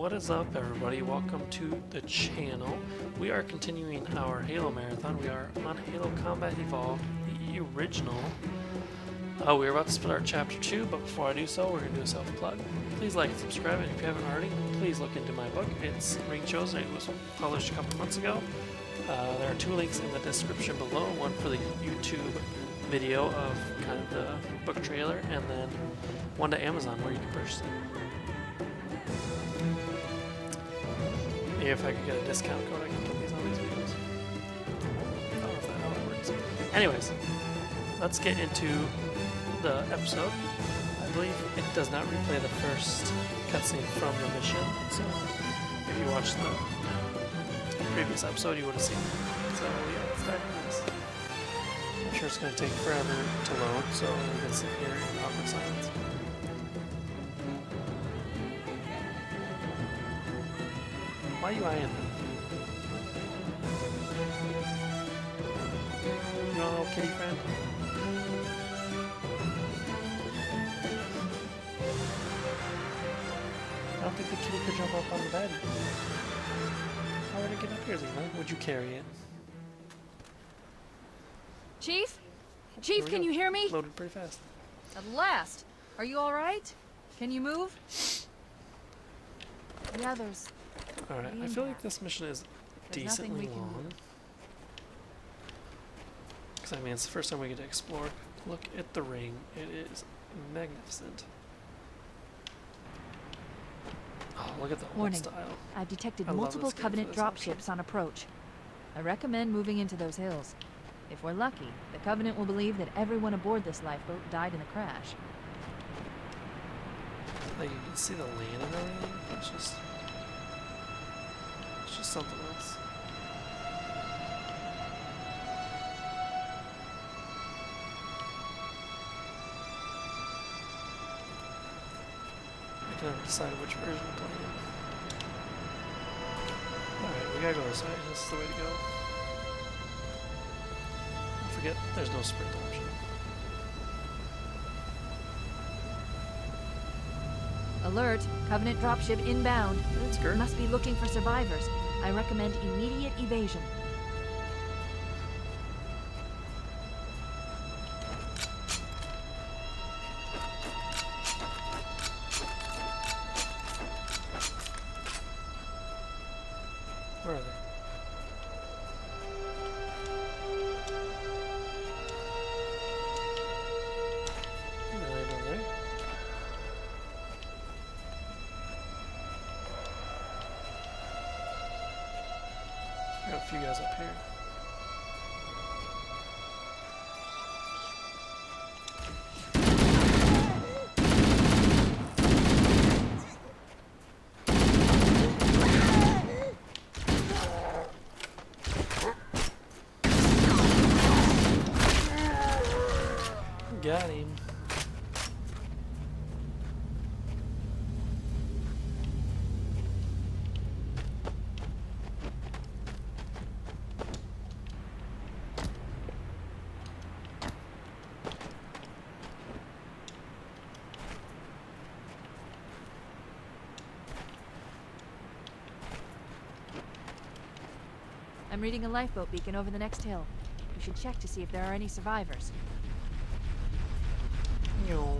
What is up, everybody? Welcome to the channel. We are continuing our Halo marathon. We are on Halo Combat Evolved, the original. We're about to start Chapter 2, but before I do so, we're going to do a self-plug. Please like and subscribe, and if you haven't already, please look into my book. It's Ring Chosen. It was published a couple months ago. There are two links in the description below, one for the YouTube video of kind of the book trailer, and then one to Amazon where you can purchase it. Maybe if I could get a discount code, I can put these on these videos. I don't know if that's how it works. Anyways, let's get into the episode. I believe it does not replay the first cutscene from the mission, so if you watched the previous episode, you would have seen it. So yeah, let's dive into this. I'm sure it's going to take forever to load, so we can sit here in awkward silence. Why are you eyeing me? You want a little kitty friend? I don't think the kitty could jump up on the bed. How would it get up here, Zima? Would you carry it? Chief? Chief, can you hear me? Loaded pretty fast. At last. Are you all right? Can you move? The others. Alright, I feel like this mission is decently long. Because, I mean, it's the first time we get to explore. Look at the ring. It is magnificent. Oh, look at the old Warning. style. I've detected I love multiple this game for Covenant this dropships on approach. I recommend moving into those hills. If we're lucky, the Covenant will believe that everyone aboard this lifeboat died in the crash. Like, you can see the land and everything. It's just something else. I can never decide which version to play in. Alright, we gotta go this way. This is the way to go. Don't forget, there's no sprint option. Alert! Covenant dropship inbound. That's good. Must be looking for survivors. I recommend immediate evasion. Where are they? Right over there. I got a few guys up here. Got him. I'm reading a lifeboat beacon over the next hill. We should check to see if there are any survivors. Yo.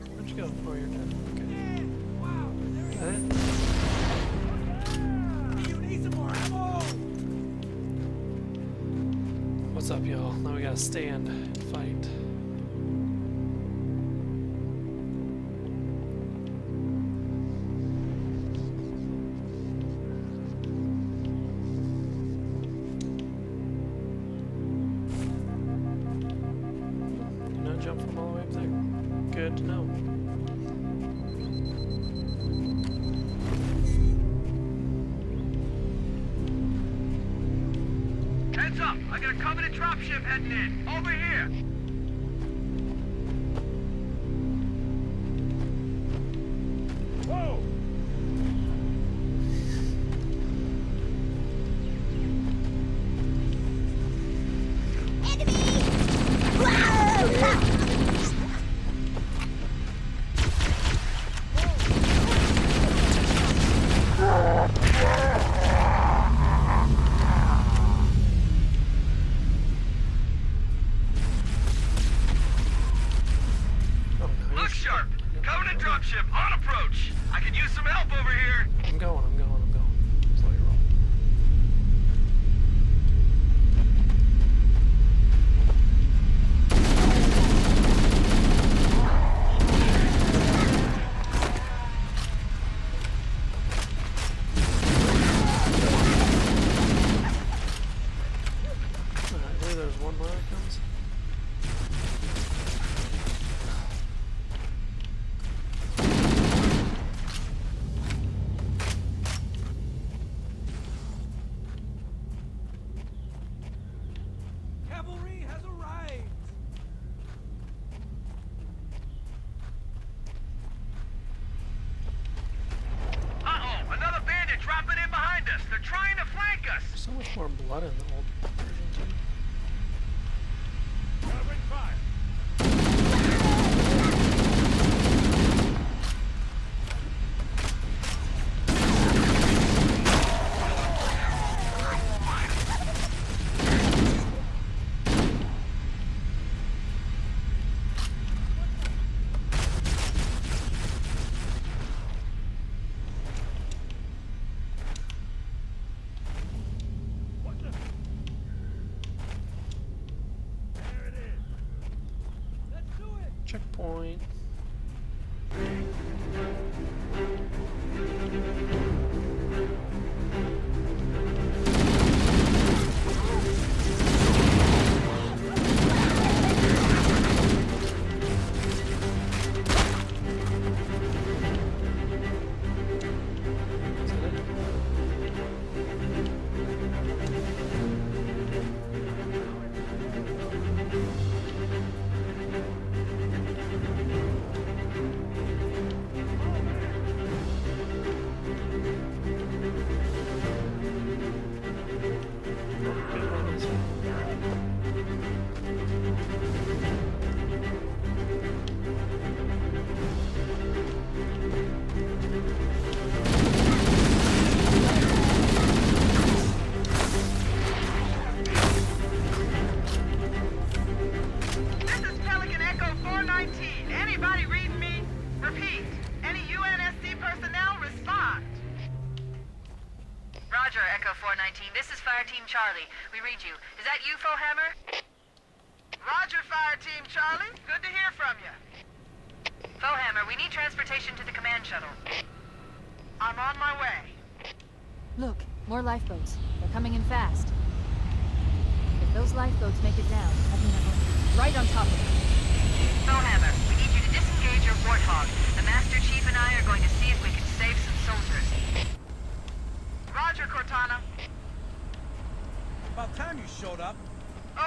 Where'd you go? Oh, you're dead. Okay. Got it? What's up, y'all? Now we gotta stand and fight. Do not jump from all the way up there. Good to know. Heads up! I got a Covenant dropship heading in. Over here! They're trying to flank us! So much more blood in the old version too. Covering fire! Checkpoint. Charlie, we read you. Is that you, Fohammer? Roger, Fire Team Charlie. Good to hear from you. Fohammer, we need transportation to the command shuttle. I'm on my way. Look, more lifeboats. They're coming in fast. If those lifeboats make it down, that means I'm right on top of them. Fohammer, we need you to disengage your Warthog. The Master Chief and I are going to see if we can save some soldiers. Roger, Cortana. About time you showed up.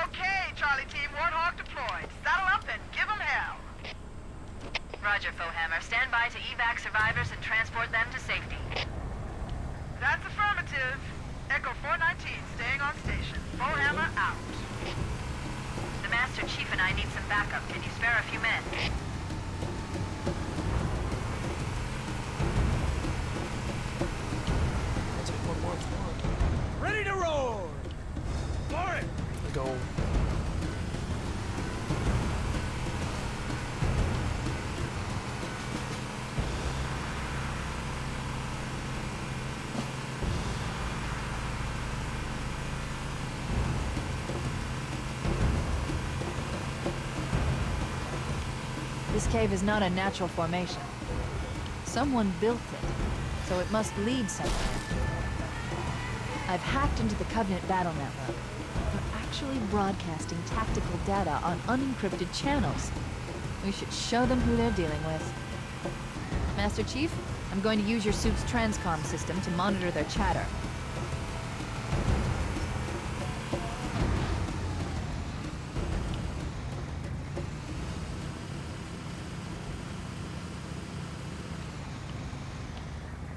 Okay, Charlie Team, Warthog deployed. Saddle up and give them hell. Roger, Fohammer. Stand by to evac survivors and transport them to safety. That's affirmative. Echo 419 staying on station. Fohammer out. The Master Chief and I need some backup. Can you spare a few men? I'll take one more if you want. Ready to roar! For it! Go. This cave is not a natural formation. Someone built it, so it must lead somewhere. I've hacked into the Covenant battle network. They're actually broadcasting tactical data on unencrypted channels. We should show them who they're dealing with. Master Chief, I'm going to use your suit's transcom system to monitor their chatter.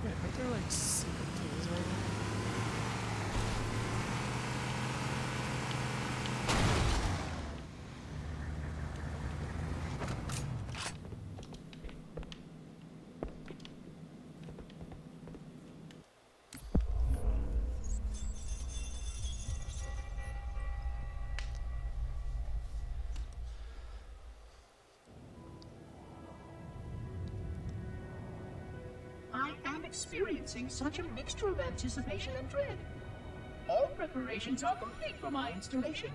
Wait, aren't there like secret things right now? I am experiencing such a mixture of anticipation and dread. All preparations are complete for my installation.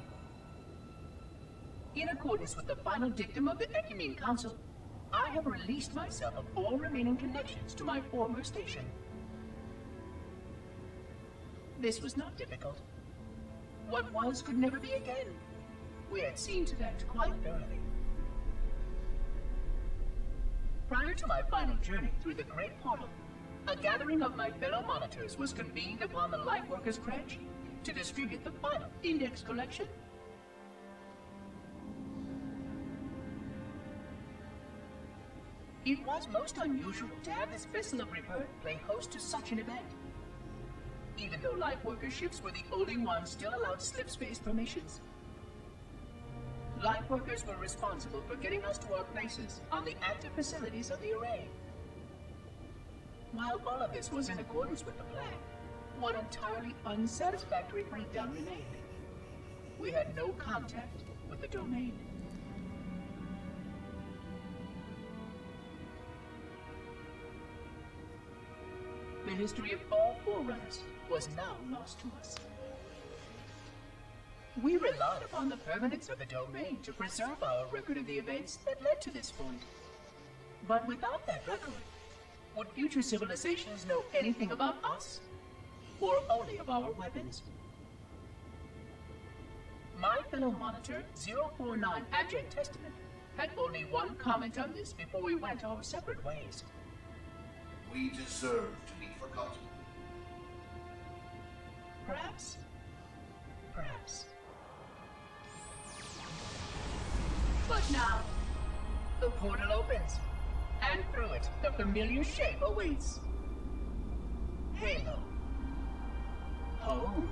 In accordance with the final dictum of the Ecumene Council, I have released myself of all remaining connections to my former station. This was not difficult. What was could never be again. We had seen to that quite thoroughly. Prior to my final journey through the Great Portal, a gathering of my fellow monitors was convened upon the Lightworkers Branch to distribute the final index collection. It was most unusual to have this vessel of rebirth play host to such an event. even though Lightworker ships were the only ones still allowed slip-space formations. Lightworkers were responsible for getting us to our places on the active facilities of the array. While all of this was in accordance with the plan, one entirely unsatisfactory breakdown remained. We had no contact with the domain. The history of all Forerunners was now lost to us. We relied upon the permanence of the domain to preserve our record of the events that led to this point. But without that record, would future civilizations know anything about us? Or only of our weapons? My fellow monitor, 049 Adject Testament, had only one comment on this before we went our separate ways. We deserve to be forgotten. Perhaps. Perhaps. But now, the portal opens, and through it, the familiar shape awaits. Halo. Home.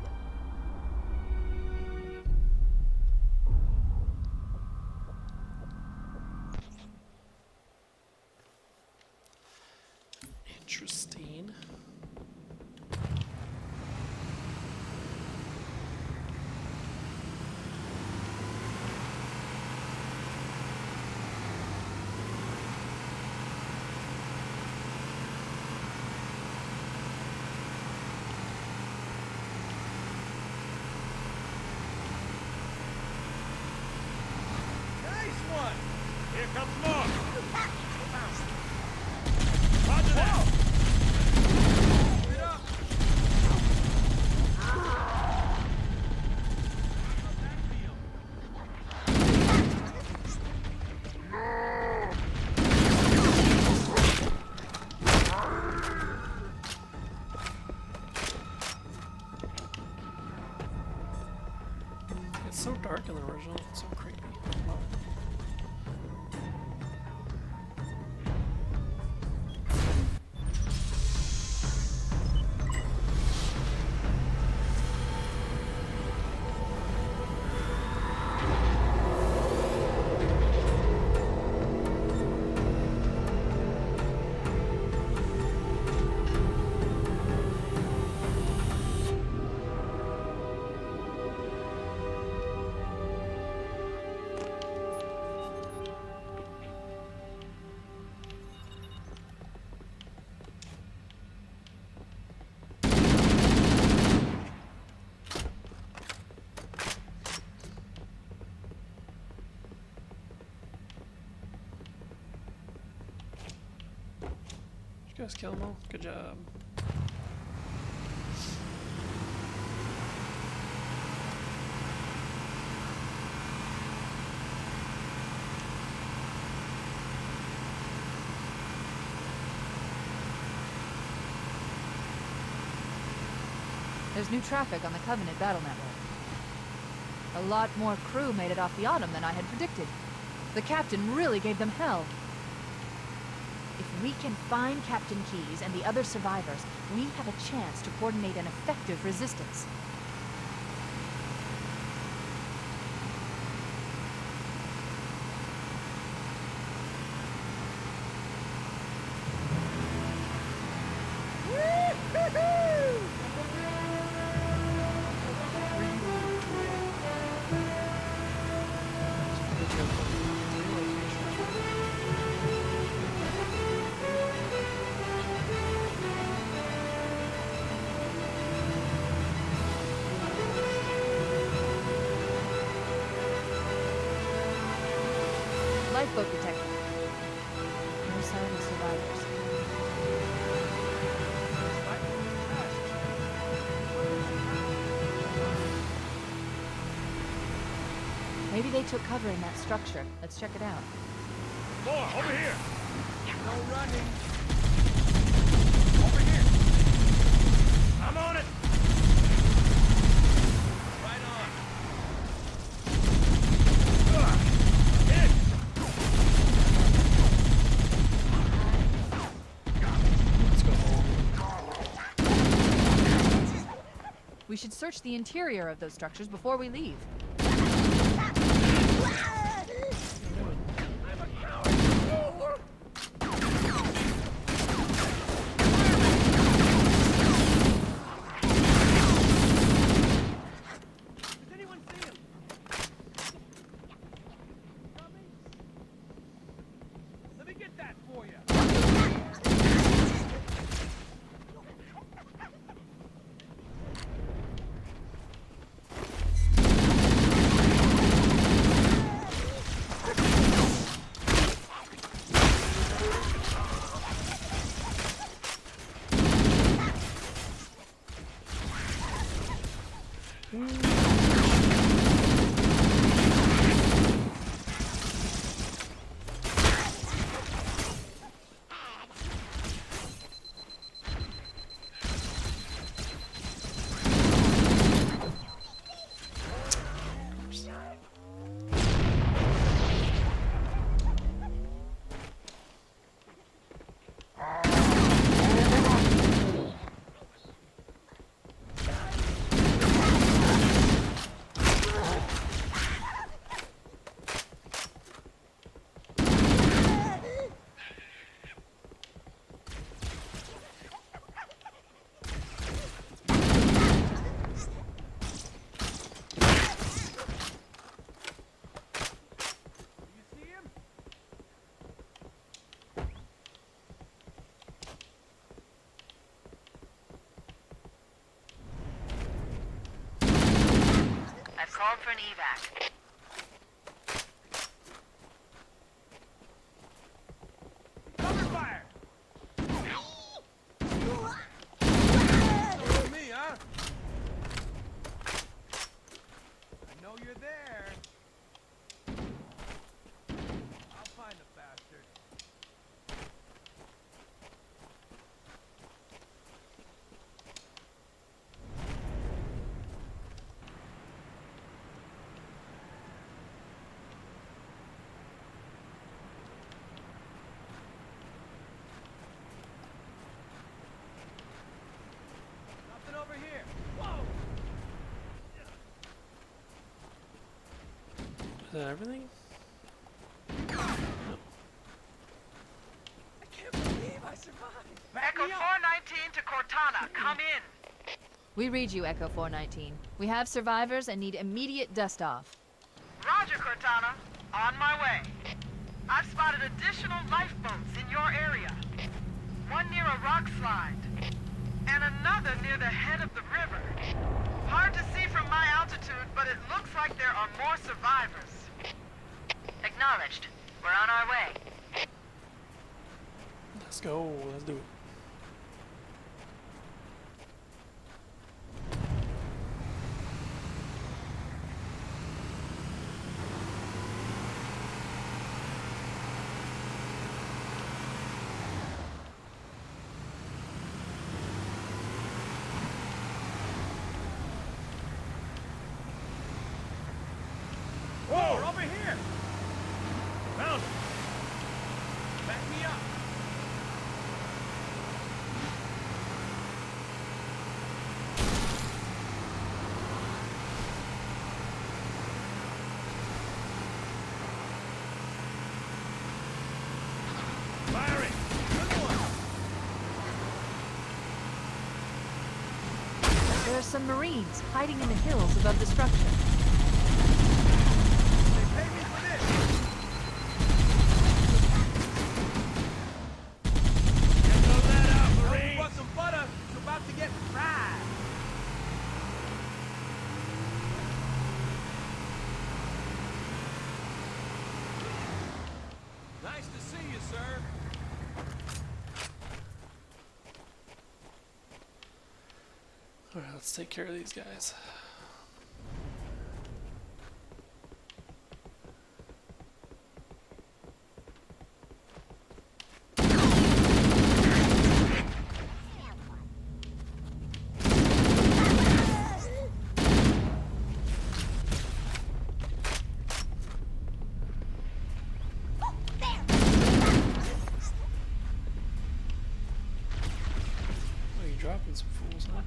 Interesting. Nice one! Here comes more! Roger that! Get up! How's that feel? It's so dark in the original. It's so creepy. Did you guys kill them all? Good job. There's new traffic on the Covenant battle network. A lot more crew made it off the Autumn than I had predicted. The captain really gave them hell. If we can find Captain Keyes and the other survivors, we have a chance to coordinate an effective resistance. Lifeboat detected. No sign of survivors. Maybe they took cover in that structure. Let's check it out. More, over here! No running! Over here! I'm on it! Right on! Hit! Let's go. We should search the interior of those structures before we leave. Does anyone see him? Let me get that for you. I've called for an evac. Cover fire! Me, huh? I know you're there. I'll find the bastard. Nothing over here. Whoa! Is that everything? I can't believe I survived. Back Echo me up. 419 to Cortana. Come in. We read you, Echo 419. We have survivors and need immediate dust-off. Roger, Cortana. On my way. I've spotted additional lifeboats in your area. One near a rock slide. And another near the head of the river. Hard to see from my altitude, but it looks like there are more survivors. Acknowledged. We're on our way. Let's go. Let's do it. Whoa, over here! Found him! Back me up! Firing! Good one! There are some Marines hiding in the hills above the structure. They pay me for this! Get those that out, Marine! Want some butter? It's about to get fried! Nice to see you, sir. Alright, let's take care of these guys. Oh, you're dropping some fools, huh?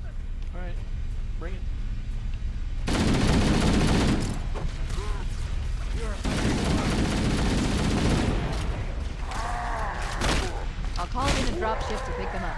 Alright. Bring it. I'll call in a dropship to pick them up.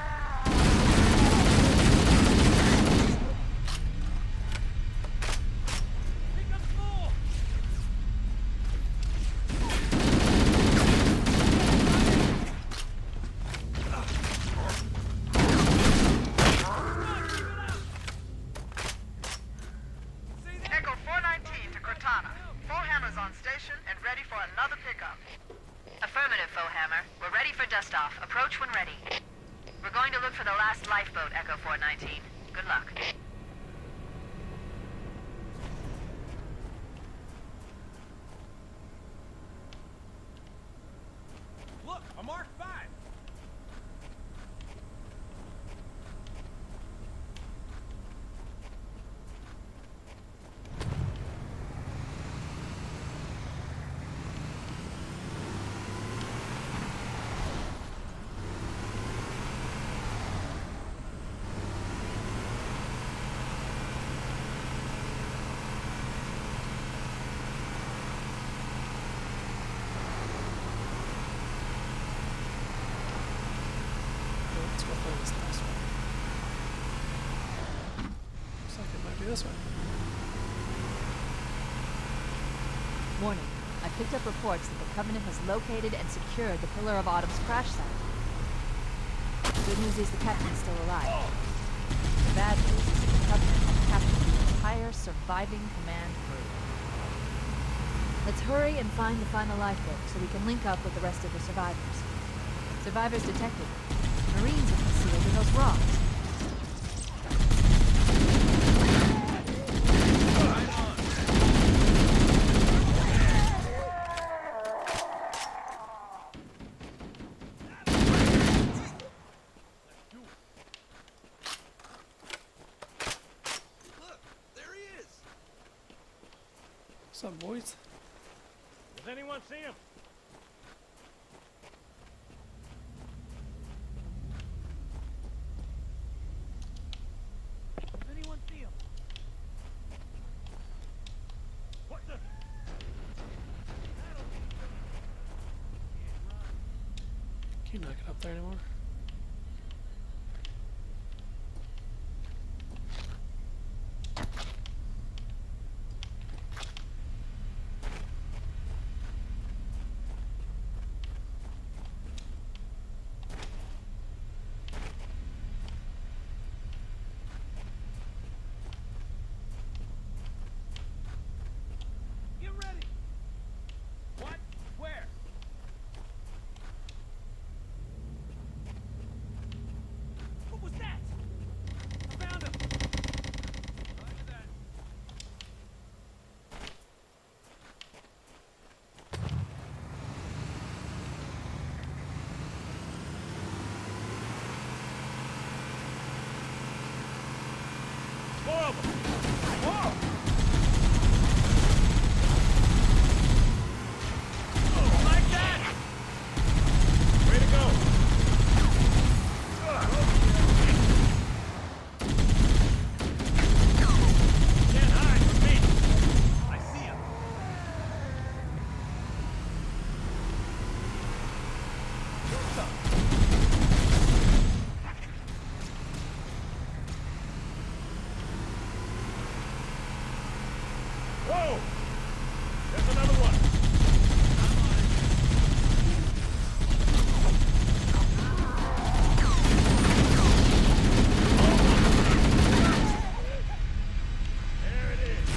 Echo 419 to Cortana. Foehammer's on station and ready for another pickup. Affirmative, Foehammer. We're ready for dust-off. Approach when ready. We're going to look for the last lifeboat, Echo 419. Good luck. Look, a Mark V! Let's go find this last one. Looks like it might be this one. Warning. I picked up reports that the Covenant has located and secured the Pillar of Autumn's crash site. Good news is the captain's still alive. The bad news is that the Covenant has captured the entire surviving command crew. Let's hurry and find the final lifeboat so we can link up with the rest of the survivors. Survivors detected. Marines are concealed in those rocks. Look, there he is! What's up, boys? Does anyone see him? Does anyone see him? What the? Can you not get up there anymore? Get ready! What? Where? What was that? I found him! Roger that. More of them! Whoa! Like that! Way to go! Can't hide from me! I see him! Whoa! There's another one! There it is.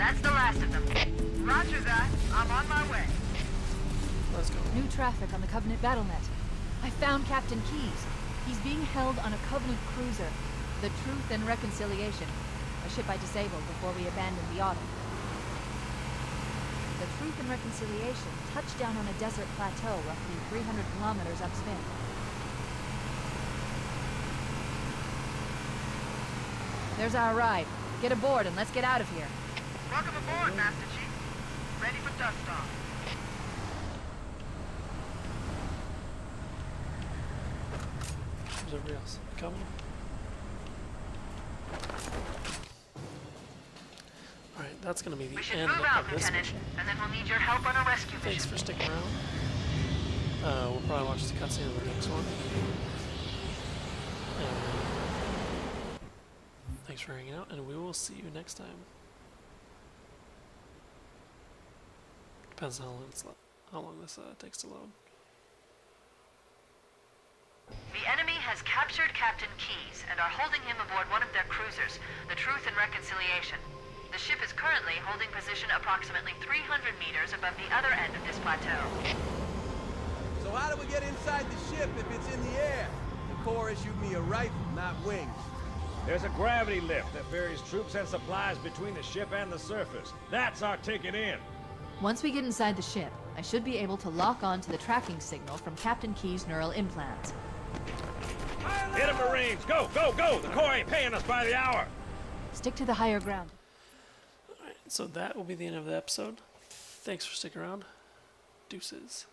That's the last of them. Roger that. I'm on my way. Let's go. New traffic on the Covenant BattleNet. I found Captain Keyes. He's being held on a Covenant cruiser, the Truth and Reconciliation, a ship I disabled before we abandoned the Autumn. The Truth and Reconciliation touched down on a desert plateau roughly 300 kilometers upspin. There's our ride. Get aboard and let's get out of here. Welcome aboard, Master Chief. Ready for dust off. Where's everybody else? Coming? Alright, that's gonna be the We should end move out, of this Lieutenant, mission. and then we'll need your help on a rescue Thanks mission. for sticking around. We'll probably watch the cutscene of the next one. And thanks for hanging out, and we will see you next time. Depends on how long this takes to load. The enemy has captured Captain Keyes and are holding him aboard one of their cruisers, the Truth and Reconciliation. The ship is currently holding position approximately 300 meters above the other end of this plateau. So how do we get inside the ship if it's in the air? The Corps issued me a rifle, not wings. There's a gravity lift that ferries troops and supplies between the ship and the surface. That's our ticket in. Once we get inside the ship, I should be able to lock on to the tracking signal from Captain Keyes' neural implants. Hit 'em, Marines! Go, go, go! The Corps ain't paying us by the hour! Stick to the higher ground. Alright, so that will be the end of the episode. Thanks for sticking around. Deuces.